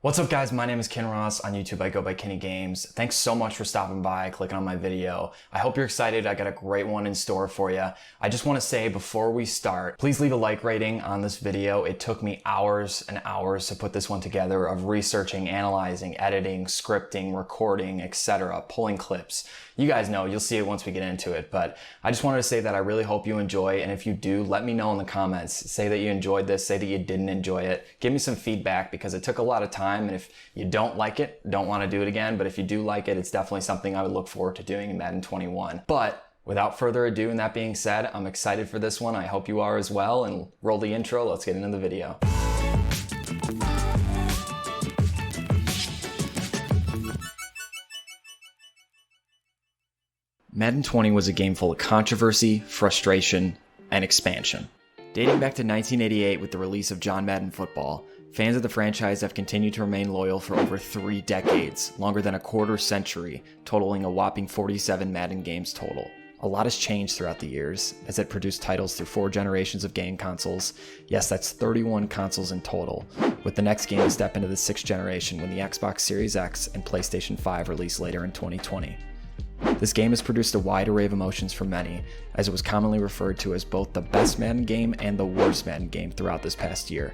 What's up guys, my name is Ken Ross. On YouTube I go by Kinny Games. Thanks so much for stopping by, clicking on my video. I hope you're excited. I got a great one in store for you. I just want to say before we start, please leave a like rating on this video. It took me hours and hours to put this one together of researching, analyzing, editing, scripting, recording, etc., pulling clips. You guys know, you'll see it once we get into it, but I just wanted to say that I really hope you enjoy, and if you do, let me know in the comments. Say that you enjoyed this, say that you didn't enjoy it. Give me some feedback because it took a lot of time, and if you don't like it, don't want to do it again, but if you do like it, it's definitely something I would look forward to doing in Madden 21. But without further ado, and that being said, I'm excited for this one. I hope you are as well, and roll the intro. Let's get into the video. Madden 20 was a game full of controversy, frustration, and expansion. Dating back to 1988 with the release of John Madden Football, fans of the franchise have continued to remain loyal for over 3 decades, longer than a quarter century, totaling a whopping 47 Madden games total. A lot has changed throughout the years, as it produced titles through 4 generations of game consoles. Yes, that's 31 consoles in total, with the next game to step into the 6th generation when the Xbox Series X and PlayStation 5 released later in 2020. This game has produced a wide array of emotions for many, as it was commonly referred to as both the best Madden game and the worst Madden game throughout this past year.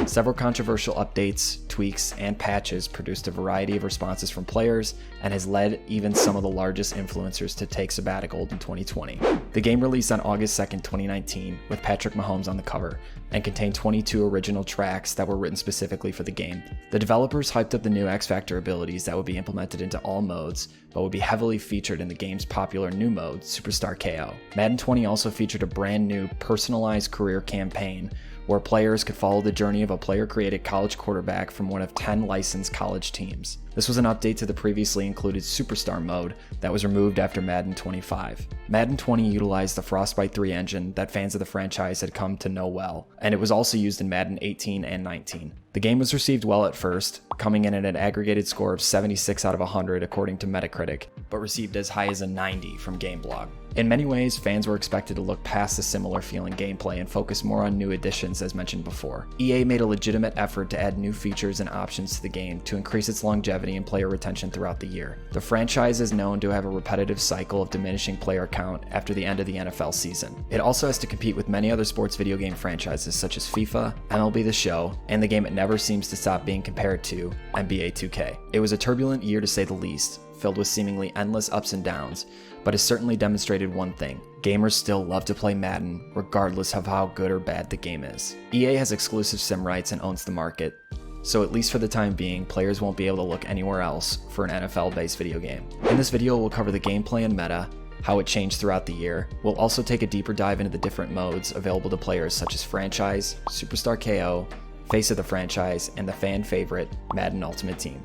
Several controversial updates, tweaks, and patches produced a variety of responses from players and has led even some of the largest influencers to take sabbatical in 2020. The game released on August 2nd, 2019, with Patrick Mahomes on the cover, and contained 22 original tracks that were written specifically for the game. The developers hyped up the new X Factor abilities that would be implemented into all modes, but would be heavily featured in the game's popular new mode, Superstar KO. Madden 20 also featured a brand new personalized career campaign, where players could follow the journey of a player-created college quarterback from one of 10 licensed college teams. This was an update to the previously included Superstar mode that was removed after Madden 25. Madden 20 utilized the Frostbite 3 engine that fans of the franchise had come to know well, and it was also used in Madden 18 and 19. The game was received well at first, coming in at an aggregated score of 76 out of 100 according to Metacritic, but received as high as a 90 from Gameblog. In many ways, fans were expected to look past the similar feeling gameplay and focus more on new additions as mentioned before. EA made a legitimate effort to add new features and options to the game to increase its longevity and player retention throughout the year. The franchise is known to have a repetitive cycle of diminishing player count after the end of the NFL season. It also has to compete with many other sports video game franchises such as FIFA, MLB The Show, and the game it never seems to stop being compared to, NBA 2K. It was a turbulent year to say the least, filled with seemingly endless ups and downs, but has certainly demonstrated one thing: gamers still love to play Madden, regardless of how good or bad the game is. EA has exclusive sim rights and owns the market, so at least for the time being, players won't be able to look anywhere else for an NFL-based video game. In this video, we'll cover the gameplay and meta, how it changed throughout the year. We'll also take a deeper dive into the different modes available to players such as Franchise, Superstar KO, Face of the Franchise, and the fan favorite, Madden Ultimate Team.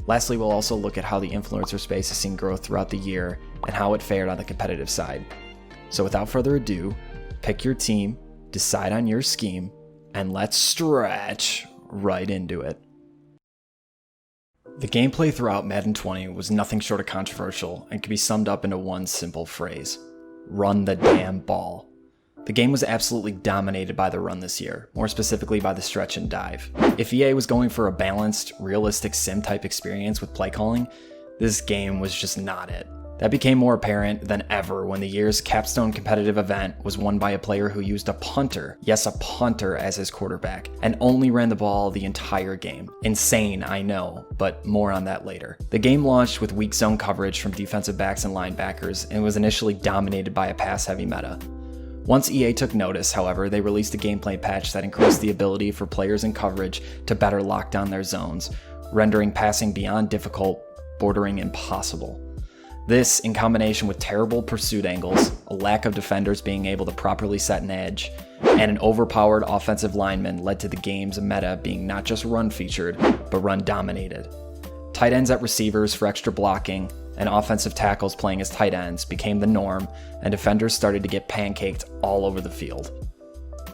Lastly, we'll also look at how the influencer space has seen growth throughout the year and how it fared on the competitive side. So without further ado, pick your team, decide on your scheme, and let's stretch right into it. The gameplay throughout Madden 20 was nothing short of controversial and can be summed up into one simple phrase: run the damn ball. The game was absolutely dominated by the run this year, more specifically by the stretch and dive. If EA was going for a balanced, realistic sim-type experience with play calling, this game was just not it. That became more apparent than ever when the year's capstone competitive event was won by a player who used a punter, yes, a punter, as his quarterback, and only ran the ball the entire game. Insane, I know, but more on that later. The game launched with weak zone coverage from defensive backs and linebackers, and was initially dominated by a pass-heavy meta. Once EA took notice, however, they released a gameplay patch that increased the ability for players in coverage to better lock down their zones, rendering passing beyond difficult, bordering impossible. This, in combination with terrible pursuit angles, a lack of defenders being able to properly set an edge, and an overpowered offensive lineman led to the game's meta being not just run featured, but run dominated. Tight ends at receivers for extra blocking, and offensive tackles playing as tight ends became the norm, and defenders started to get pancaked all over the field.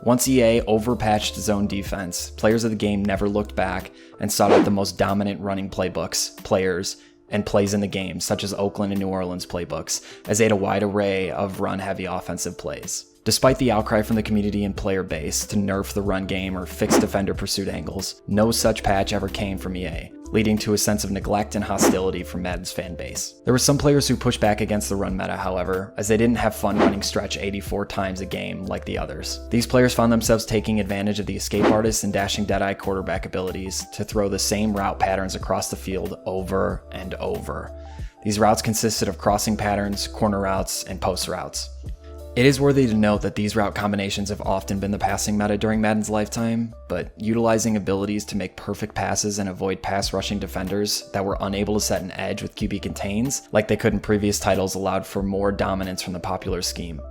Once EA overpatched zone defense, players of the game never looked back and sought out the most dominant running playbooks, players, and plays in the game, such as Oakland and New Orleans playbooks, as they had a wide array of run-heavy offensive plays. Despite the outcry from the community and player base to nerf the run game or fix defender pursuit angles, no such patch ever came from EA, leading to a sense of neglect and hostility from Madden's fan base. There were some players who pushed back against the run meta, however, as they didn't have fun running stretch 84 times a game like the others. These players found themselves taking advantage of the escape artist and dashing deadeye quarterback abilities to throw the same route patterns across the field over and over. These routes consisted of crossing patterns, corner routes, and post routes. It is worthy to note that these route combinations have often been the passing meta during Madden's lifetime, but utilizing abilities to make perfect passes and avoid pass rushing defenders that were unable to set an edge with QB contains, like they could in previous titles, allowed for more dominance from the popular scheme.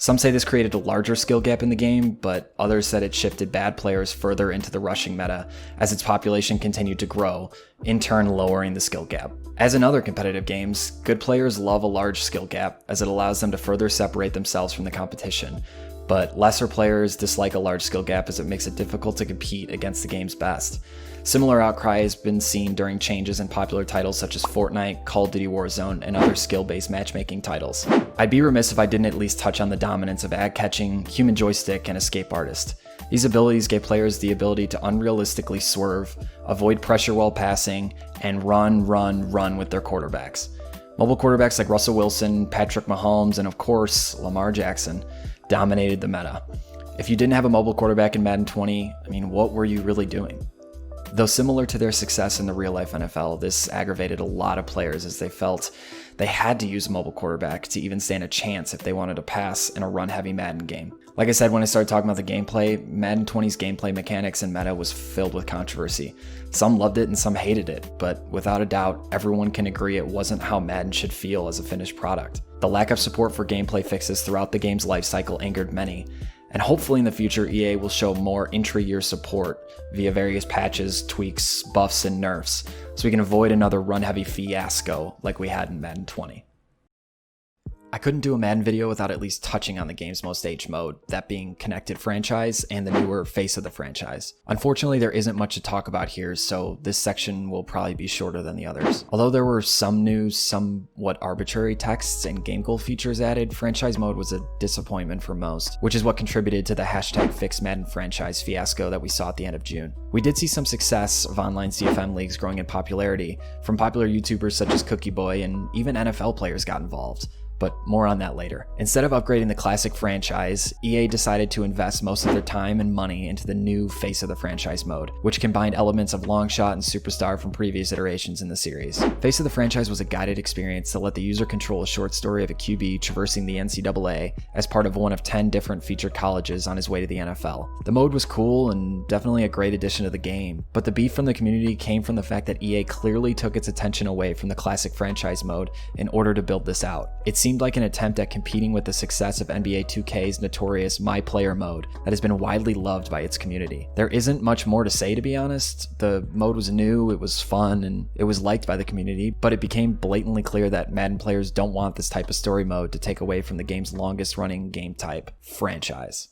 Some say this created a larger skill gap in the game, but others said it shifted bad players further into the rushing meta as its population continued to grow, in turn lowering the skill gap. As in other competitive games, good players love a large skill gap as it allows them to further separate themselves from the competition, but lesser players dislike a large skill gap as it makes it difficult to compete against the game's best. Similar outcry has been seen during changes in popular titles such as Fortnite, Call of Duty Warzone, and other skill-based matchmaking titles. I'd be remiss if I didn't at least touch on the dominance of ad catching, human joystick, and escape artist. These abilities gave players the ability to unrealistically swerve, avoid pressure while passing, and run with their quarterbacks. Mobile quarterbacks like Russell Wilson, Patrick Mahomes, and of course, Lamar Jackson dominated the meta. If you didn't have a mobile quarterback in Madden 20, what were you really doing? Though similar to their success in the real-life NFL, this aggravated a lot of players as they felt they had to use a mobile quarterback to even stand a chance if they wanted to pass in a run-heavy Madden game. Like I said when I started talking about the gameplay, Madden 20's gameplay mechanics and meta was filled with controversy. Some loved it and some hated it, but without a doubt, everyone can agree it wasn't how Madden should feel as a finished product. The lack of support for gameplay fixes throughout the game's lifecycle angered many, and hopefully in the future EA will show more intra-year support via various patches, tweaks, buffs, and nerfs, so we can avoid another run-heavy fiasco like we had in Madden 20. I couldn't do a Madden video without at least touching on the game's most aged mode, that being Connected Franchise and the newer Face of the Franchise. Unfortunately, there isn't much to talk about here, so this section will probably be shorter than the others. Although there were some new, somewhat arbitrary texts and game goal features added, Franchise mode was a disappointment for most, which is what contributed to the #FixMaddenFranchise fiasco that we saw at the end of June. We did see some success of online CFM leagues growing in popularity from popular YouTubers such as Cookie Boy, and even NFL players got involved, but more on that later. Instead of upgrading the classic franchise, EA decided to invest most of their time and money into the new Face of the Franchise mode, which combined elements of Longshot and Superstar from previous iterations in the series. Face of the Franchise was a guided experience that let the user control a short story of a QB traversing the NCAA as part of one of 10 different featured colleges on his way to the NFL. The mode was cool and definitely a great addition to the game, but the beef from the community came from the fact that EA clearly took its attention away from the classic franchise mode in order to build this out. It seemed like an attempt at competing with the success of NBA 2K's notorious My Player mode that has been widely loved by its community. There isn't much more to say, to be honest. The mode was new, it was fun, and it was liked by the community, but it became blatantly clear that Madden players don't want this type of story mode to take away from the game's longest running game type, franchise.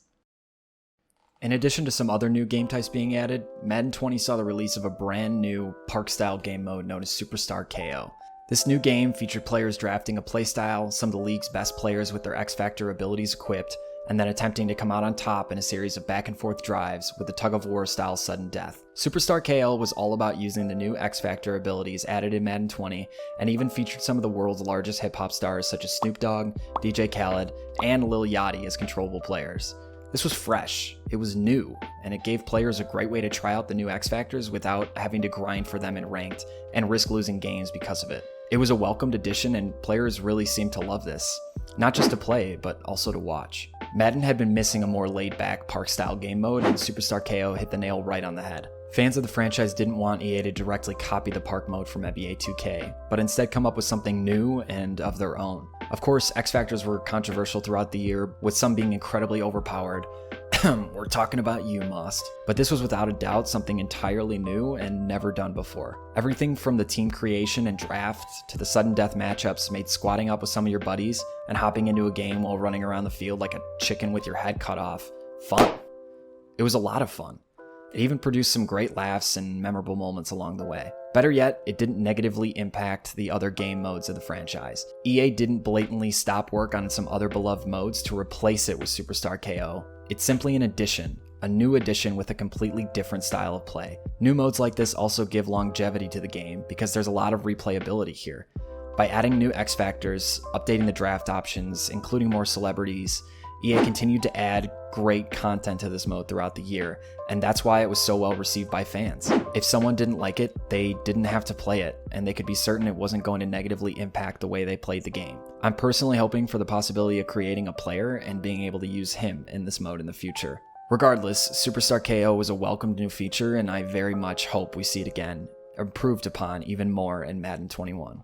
In addition to some other new game types being added, Madden 20 saw the release of a brand new park-style game mode known as Superstar KO. This new game featured players drafting a playstyle, some of the league's best players with their X-Factor abilities equipped, and then attempting to come out on top in a series of back-and-forth drives with a tug-of-war style sudden death. Superstar KO was all about using the new X-Factor abilities added in Madden 20, and even featured some of the world's largest hip-hop stars such as Snoop Dogg, DJ Khaled, and Lil Yachty as controllable players. This was fresh, it was new, and it gave players a great way to try out the new X-Factors without having to grind for them in ranked and risk losing games because of it. It was a welcomed addition, and players really seemed to love this, not just to play, but also to watch. Madden had been missing a more laid-back park-style game mode, and Superstar KO hit the nail right on the head. Fans of the franchise didn't want EA to directly copy the park mode from NBA 2K, but instead come up with something new and of their own. Of course, X-Factors were controversial throughout the year, with some being incredibly overpowered. We're talking about you, Most. But this was without a doubt something entirely new and never done before. Everything from the team creation and draft to the sudden death matchups made squatting up with some of your buddies and hopping into a game while running around the field like a chicken with your head cut off fun. It was a lot of fun. It even produced some great laughs and memorable moments along the way. Better yet, it didn't negatively impact the other game modes of the franchise. EA didn't blatantly stop work on some other beloved modes to replace it with Superstar KO. It's simply an addition. A new addition with a completely different style of play. New modes like this also give longevity to the game because there's a lot of replayability here. By adding new X factors, updating the draft options, including more celebrities, EA continued to add great content to this mode throughout the year, and that's why it was so well received by fans. If someone didn't like it, they didn't have to play it, and they could be certain it wasn't going to negatively impact the way they played the game. I'm personally hoping for the possibility of creating a player and being able to use him in this mode in the future. Regardless, Superstar KO was a welcomed new feature, and I very much hope we see it again, improved upon even more in Madden 21.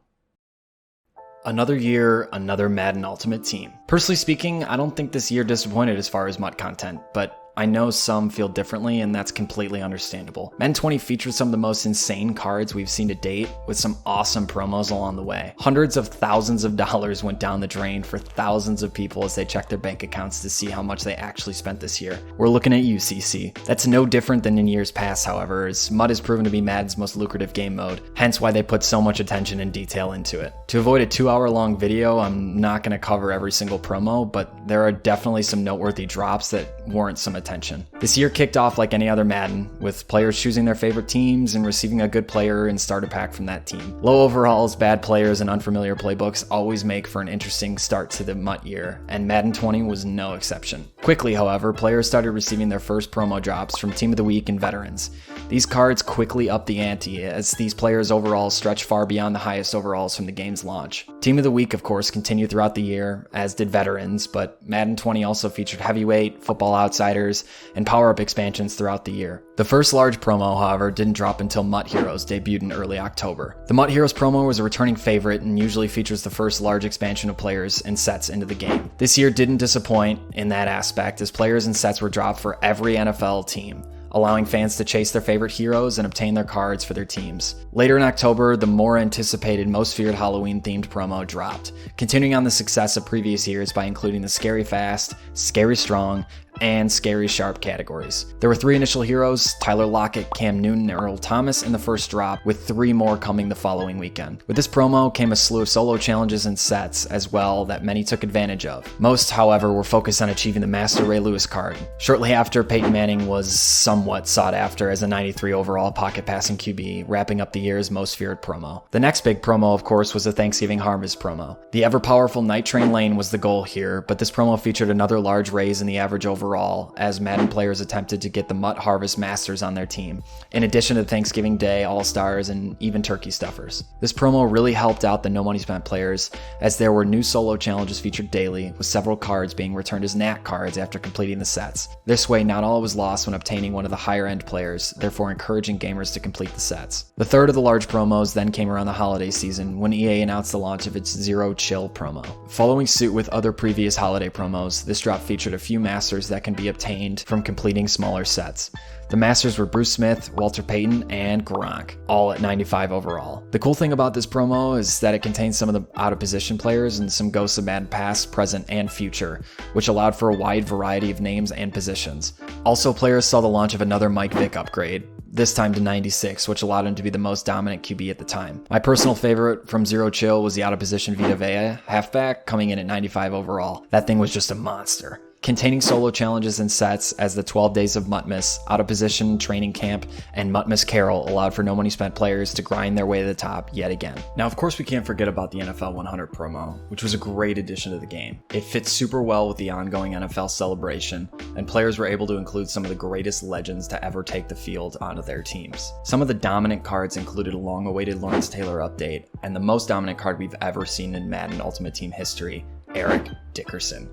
Another year, another Madden Ultimate Team. Personally speaking, I don't think this year disappointed as far as MUT content, but I know some feel differently, and that's completely understandable. Madden 20 featured some of the most insane cards we've seen to date, with some awesome promos along the way. Hundreds of thousands of dollars went down the drain for thousands of people as they checked their bank accounts to see how much they actually spent this year. We're looking at you, CC. That's no different than in years past, however, as MUT has proven to be Madden's most lucrative game mode, hence why they put so much attention and detail into it. To avoid a 2-hour-long video, I'm not going to cover every single promo, but there are definitely some noteworthy drops that warrant some attention. This year kicked off like any other Madden, with players choosing their favorite teams and receiving a good player and starter pack from that team. Low overalls, bad players, and unfamiliar playbooks always make for an interesting start to the MUT year, and Madden 20 was no exception. Quickly, however, players started receiving their first promo drops from Team of the Week and Veterans. These cards quickly upped the ante, as these players' overalls stretch far beyond the highest overalls from the game's launch. Team of the Week, of course, continued throughout the year, as did Veterans, but Madden 20 also featured Heavyweight, Football Outsiders, and power-up expansions throughout the year. The first large promo, however, didn't drop until MUT Heroes debuted in early October. The MUT Heroes promo was a returning favorite and usually features the first large expansion of players and sets into the game. This year didn't disappoint in that aspect, as players and sets were dropped for every NFL team, allowing fans to chase their favorite heroes and obtain their cards for their teams. Later in October, the more anticipated, most feared Halloween-themed promo dropped, continuing on the success of previous years by including the Scary Fast, Scary Strong, and Scary Sharp categories. There were 3 initial heroes, Tyler Lockett, Cam Newton, and Earl Thomas in the first drop, with 3 more coming the following weekend. With this promo came a slew of solo challenges and sets as well that many took advantage of. Most, however, were focused on achieving the Master Ray Lewis card. Shortly after, Peyton Manning was somewhat sought after as a 93 overall pocket passing QB, wrapping up the year's most feared promo. The next big promo, of course, was the Thanksgiving Harvest promo. The ever-powerful Night Train Lane was the goal here, but this promo featured another large raise in the average overall, as Madden players attempted to get the MUT Harvest Masters on their team, in addition to Thanksgiving Day All-Stars and even Turkey Stuffers. This promo really helped out the No Money Spent players, as there were new solo challenges featured daily, with several cards being returned as Maacc cards after completing the sets. This way, not all was lost when obtaining one of the higher-end players, therefore encouraging gamers to complete the sets. The third of the large promos then came around the holiday season, when EA announced the launch of its Zero Chill promo. Following suit with other previous holiday promos, this drop featured a few Masters that can be obtained from completing smaller sets. The Masters were Bruce Smith, Walter Payton, and Gronk, all at 95 overall. The cool thing about this promo is that it contains some of the out-of-position players and some ghosts of Madden past, present, and future, which allowed for a wide variety of names and positions. Also, players saw the launch of another Mike Vick upgrade, this time to 96, which allowed him to be the most dominant QB at the time. My personal favorite from Zero Chill was the out-of-position Vita Vea, halfback, coming in at 95 overall. That thing was just a monster. Containing solo challenges and sets as the 12 Days of Mutmas, Out of Position, Training Camp, and Mutmas Carol allowed for No Money Spent players to grind their way to the top yet again. Now, of course, we can't forget about the NFL 100 promo, which was a great addition to the game. It fits super well with the ongoing NFL celebration, and players were able to include some of the greatest legends to ever take the field onto their teams. Some of the dominant cards included a long-awaited Lawrence Taylor update, and the most dominant card we've ever seen in Madden Ultimate Team history, Eric Dickerson.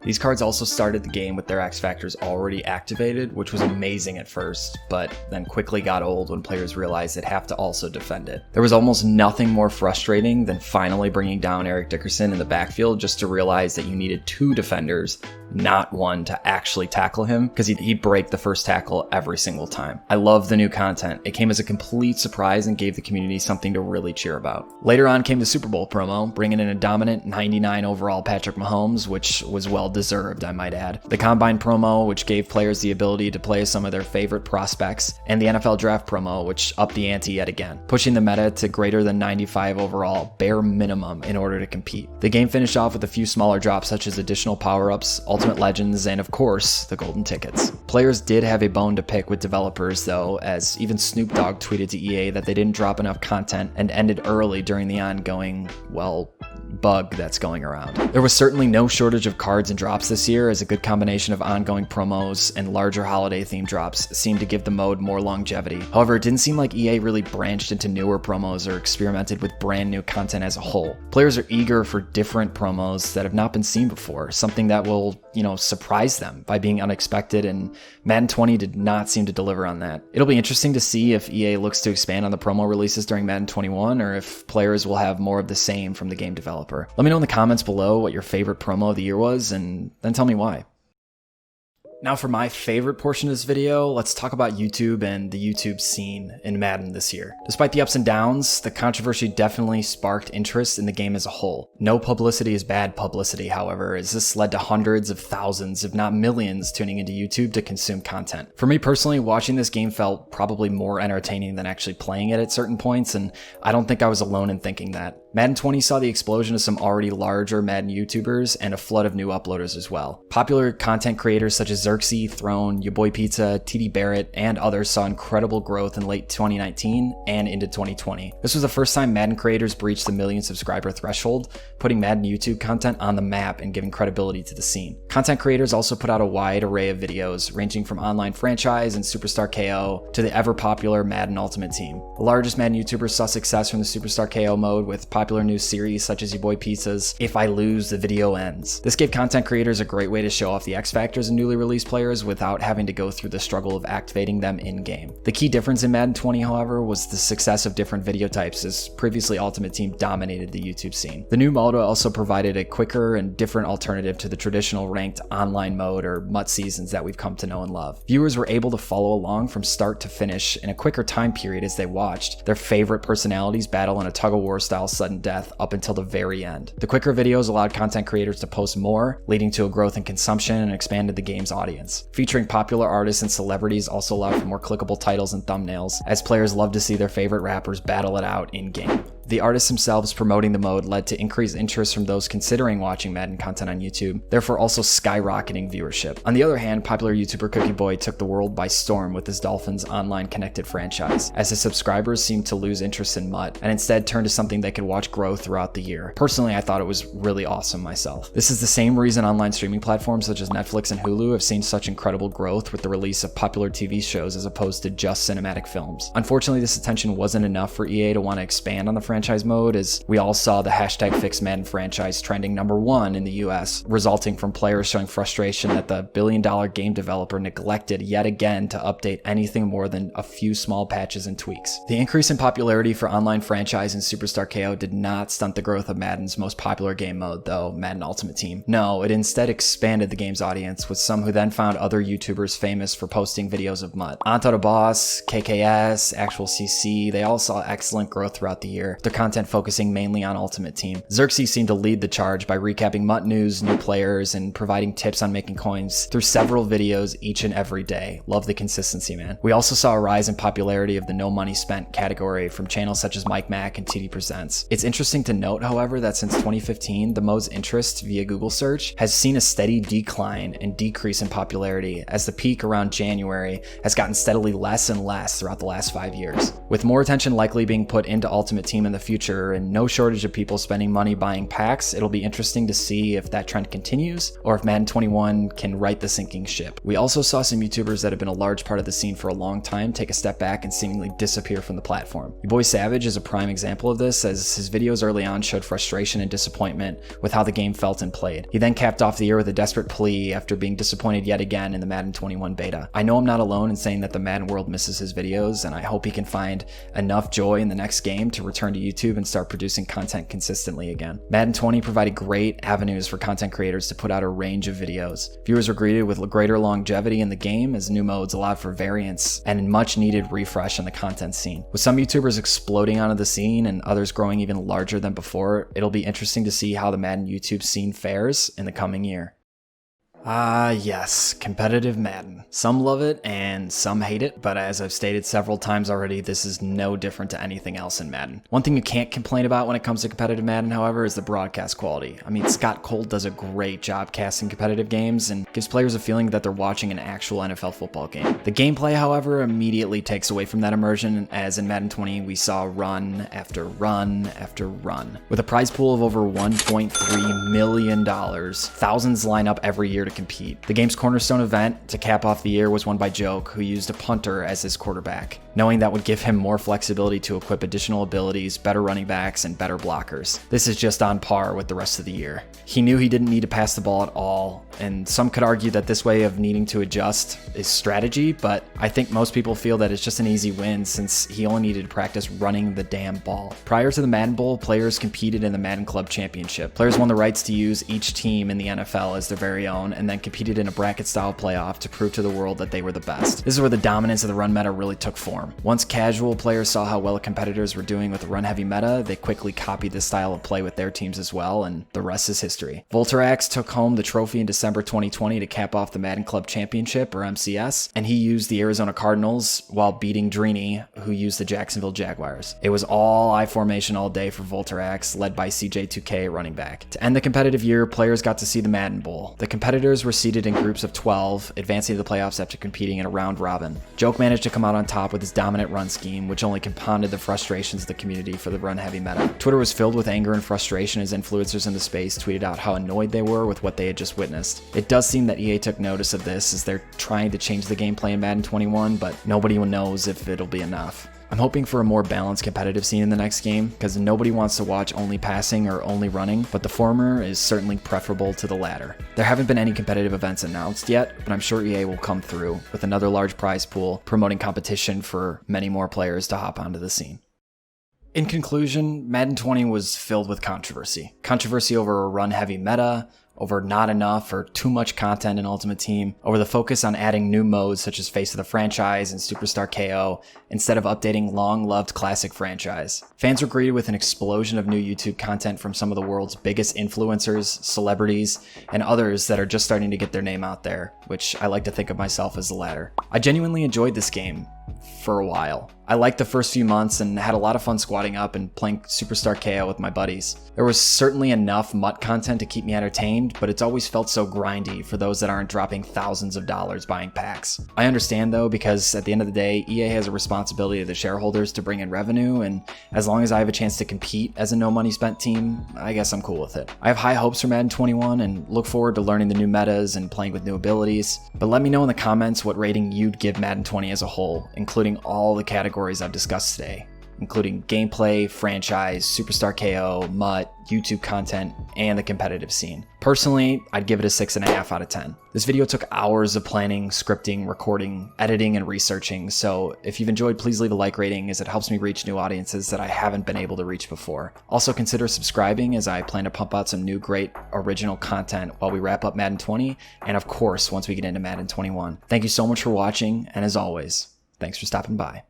These cards also started the game with their X Factors already activated, which was amazing at first, but then quickly got old when players realized they'd have to also defend it. There was almost nothing more frustrating than finally bringing down Eric Dickerson in the backfield just to realize that you needed 2 defenders, not 1, to actually tackle him, because he'd break the first tackle every single time. I love the new content. It came as a complete surprise and gave the community something to really cheer about. Later on came the Super Bowl promo, bringing in a dominant 99 overall Patrick Mahomes, which was well deserved, I might add. The Combine promo, which gave players the ability to play some of their favorite prospects, and the NFL Draft promo, which upped the ante yet again, pushing the meta to greater than 95 overall, bare minimum in order to compete. The game finished off with a few smaller drops such as additional power-ups, Ultimate Legends, and of course, the golden tickets. Players did have a bone to pick with developers though, as even Snoop Dogg tweeted to EA that they didn't drop enough content and ended early during the ongoing, well, bug that's going around. There was certainly no shortage of cards and drops this year, as a good combination of ongoing promos and larger holiday themed drops seemed to give the mode more longevity. However, it didn't seem like EA really branched into newer promos or experimented with brand new content as a whole. Players are eager for different promos that have not been seen before, something that will, surprise them by being unexpected, and Madden 20 did not seem to deliver on that. It'll be interesting to see if EA looks to expand on the promo releases during Madden 21, or if players will have more of the same from the game developer. Let me know in the comments below what your favorite promo of the year was, and then tell me why. Now for my favorite portion of this video, let's talk about YouTube and the YouTube scene in Madden this year. Despite the ups and downs, the controversy definitely sparked interest in the game as a whole. No publicity is bad publicity, however, as this led to hundreds of thousands, if not millions, tuning into YouTube to consume content. For me personally, watching this game felt probably more entertaining than actually playing it at certain points, and I don't think I was alone in thinking that. Madden 20 saw the explosion of some already larger Madden YouTubers and a flood of new uploaders as well. Popular content creators such as Zirksee, Throne, YoBoy Pizza, TDBarrett, and others saw incredible growth in late 2019 and into 2020. This was the first time Madden creators breached the million subscriber threshold, putting Madden YouTube content on the map and giving credibility to the scene. Content creators also put out a wide array of videos, ranging from online franchise and Superstar KO to the ever-popular Madden Ultimate Team. The largest Madden YouTubers saw success from the Superstar KO mode with popular new series such as YoBoy Pizza's If I Lose, the Video Ends. This gave content creators a great way to show off the X factors in newly released players without having to go through the struggle of activating them in-game. The key difference in Madden 20, however, was the success of different video types, as previously Ultimate Team dominated the YouTube scene. The new mode also provided a quicker and different alternative to the traditional ranked online mode or MUT seasons that we've come to know and love. Viewers were able to follow along from start to finish in a quicker time period as they watched their favorite personalities battle in a tug-of-war style sudden death up until the very end. The quicker videos allowed content creators to post more, leading to a growth in consumption and expanded the game's audience. Featuring popular artists and celebrities also allowed for more clickable titles and thumbnails, as players love to see their favorite rappers battle it out in-game. The artists themselves promoting the mode led to increased interest from those considering watching Madden content on YouTube, therefore also skyrocketing viewership. On the other hand, popular YouTuber Cookie Boy took the world by storm with his Dolphins online connected franchise, as his subscribers seemed to lose interest in MUT and instead turned to something they could watch grow throughout the year. Personally, I thought it was really awesome myself. This is the same reason online streaming platforms such as Netflix and Hulu have seen such incredible growth with the release of popular TV shows as opposed to just cinematic films. Unfortunately, this attention wasn't enough for EA to want to expand on the franchise mode, as we all saw the #FixMadden franchise trending #1 in the US, resulting from players showing frustration that the billion-dollar game developer neglected yet again to update anything more than a few small patches and tweaks. The increase in popularity for online franchise and Superstar KO did not stunt the growth of Madden's most popular game mode, though, Madden Ultimate Team. No, it instead expanded the game's audience, with some who then found other YouTubers famous for posting videos of MUT. Anto the Boss, KKS, TheActualCC, they all saw excellent growth throughout the year, their content focusing mainly on Ultimate Team. Zirksee seemed to lead the charge by recapping MUT news, new players, and providing tips on making coins through several videos each and every day. Love the consistency, man. We also saw a rise in popularity of the no money spent category from channels such as Maacc and TD Presents. It's interesting to note, however, that since 2015, the mode's interest via Google search has seen a steady decline and decrease in popularity, as the peak around January has gotten steadily less and less throughout the last 5 years. With more attention likely being put into Ultimate Team in the future and no shortage of people spending money buying packs, it'll be interesting to see if that trend continues or if Madden 21 can right the sinking ship. We also saw some YouTubers that have been a large part of the scene for a long time take a step back and seemingly disappear from the platform. YoBoy Savage is a prime example of this, as his videos early on showed frustration and disappointment with how the game felt and played. He then capped off the year with a desperate plea after being disappointed yet again in the Madden 21 beta. I know I'm not alone in saying that the Madden world misses his videos, and I hope he can find enough joy in the next game to return to YouTube and start producing content consistently again. Madden 20 provided great avenues for content creators to put out a range of videos. Viewers were greeted with greater longevity in the game, as new modes allowed for variance and much needed refresh in the content scene. With some YouTubers exploding onto the scene and others growing even larger than before, it'll be interesting to see how the Madden YouTube scene fares in the coming year. Yes, competitive Madden. Some love it and some hate it, but as I've stated several times already, this is no different to anything else in Madden. One thing you can't complain about when it comes to competitive Madden, however, is the broadcast quality. I mean, Scott Cole does a great job casting competitive games and gives players a feeling that they're watching an actual NFL football game. The gameplay, however, immediately takes away from that immersion, as in Madden 20, we saw run after run after run. With a prize pool of over $1.3 million, thousands line up every year to compete. The game's cornerstone event to cap off the year was won by Joke, who used a punter as his quarterback, knowing that would give him more flexibility to equip additional abilities, better running backs, and better blockers. This is just on par with the rest of the year. He knew he didn't need to pass the ball at all, and some could argue that this way of needing to adjust is strategy, but I think most people feel that it's just an easy win since he only needed to practice running the damn ball. Prior to the Madden Bowl, players competed in the Madden Club Championship. Players won the rights to use each team in the NFL as their very own, and then competed in a bracket-style playoff to prove to the world that they were the best. This is where the dominance of the run meta really took form. Once casual players saw how well competitors were doing with the run-heavy meta, they quickly copied this style of play with their teams as well, and the rest is history. Volterax took home the trophy in December 2020 to cap off the Madden Club Championship, or MCS, and he used the Arizona Cardinals while beating Drini, who used the Jacksonville Jaguars. It was all I formation all day for Volterax, led by CJ2K running back. To end the competitive year, players got to see the Madden Bowl. The competitors were seated in groups of 12, advancing to the playoffs after competing in a round robin. Joke managed to come out on top with his dominant run scheme, which only compounded the frustrations of the community for the run-heavy meta. Twitter was filled with anger and frustration as influencers in the space tweeted out how annoyed they were with what they had just witnessed. It does seem that EA took notice of this as they're trying to change the gameplay in Madden 21, but nobody knows if it'll be enough. I'm hoping for a more balanced competitive scene in the next game, because nobody wants to watch only passing or only running, but the former is certainly preferable to the latter. There haven't been any competitive events announced yet, but I'm sure EA will come through with another large prize pool, promoting competition for many more players to hop onto the scene. In conclusion, Madden 20 was filled with controversy. Controversy over a run-heavy meta, over not enough or too much content in Ultimate Team, over the focus on adding new modes such as Face of the Franchise and Superstar KO, instead of updating long-loved classic franchise. Fans were greeted with an explosion of new YouTube content from some of the world's biggest influencers, celebrities, and others that are just starting to get their name out there, which I like to think of myself as the latter. I genuinely enjoyed this game for a while. I liked the first few months and had a lot of fun squatting up and playing Superstar KO with my buddies. There was certainly enough MUT content to keep me entertained, but it's always felt so grindy for those that aren't dropping thousands of dollars buying packs. I understand though, because at the end of the day, EA has a responsibility to the shareholders to bring in revenue, and as long as I have a chance to compete as a no money spent team, I guess I'm cool with it. I have high hopes for Madden 21 and look forward to learning the new metas and playing with new abilities, but let me know in the comments what rating you'd give Madden 20 as a whole, including all the categories I've discussed today, including gameplay, franchise, Superstar KO, MUT, YouTube content, and the competitive scene. Personally, I'd give it a 6.5 out of 10. This video took hours of planning, scripting, recording, editing, and researching, so if you've enjoyed, please leave a like rating as it helps me reach new audiences that I haven't been able to reach before. Also consider subscribing as I plan to pump out some new great original content while we wrap up Madden 20, and of course once we get into Madden 21. Thank you so much for watching, and as always, thanks for stopping by.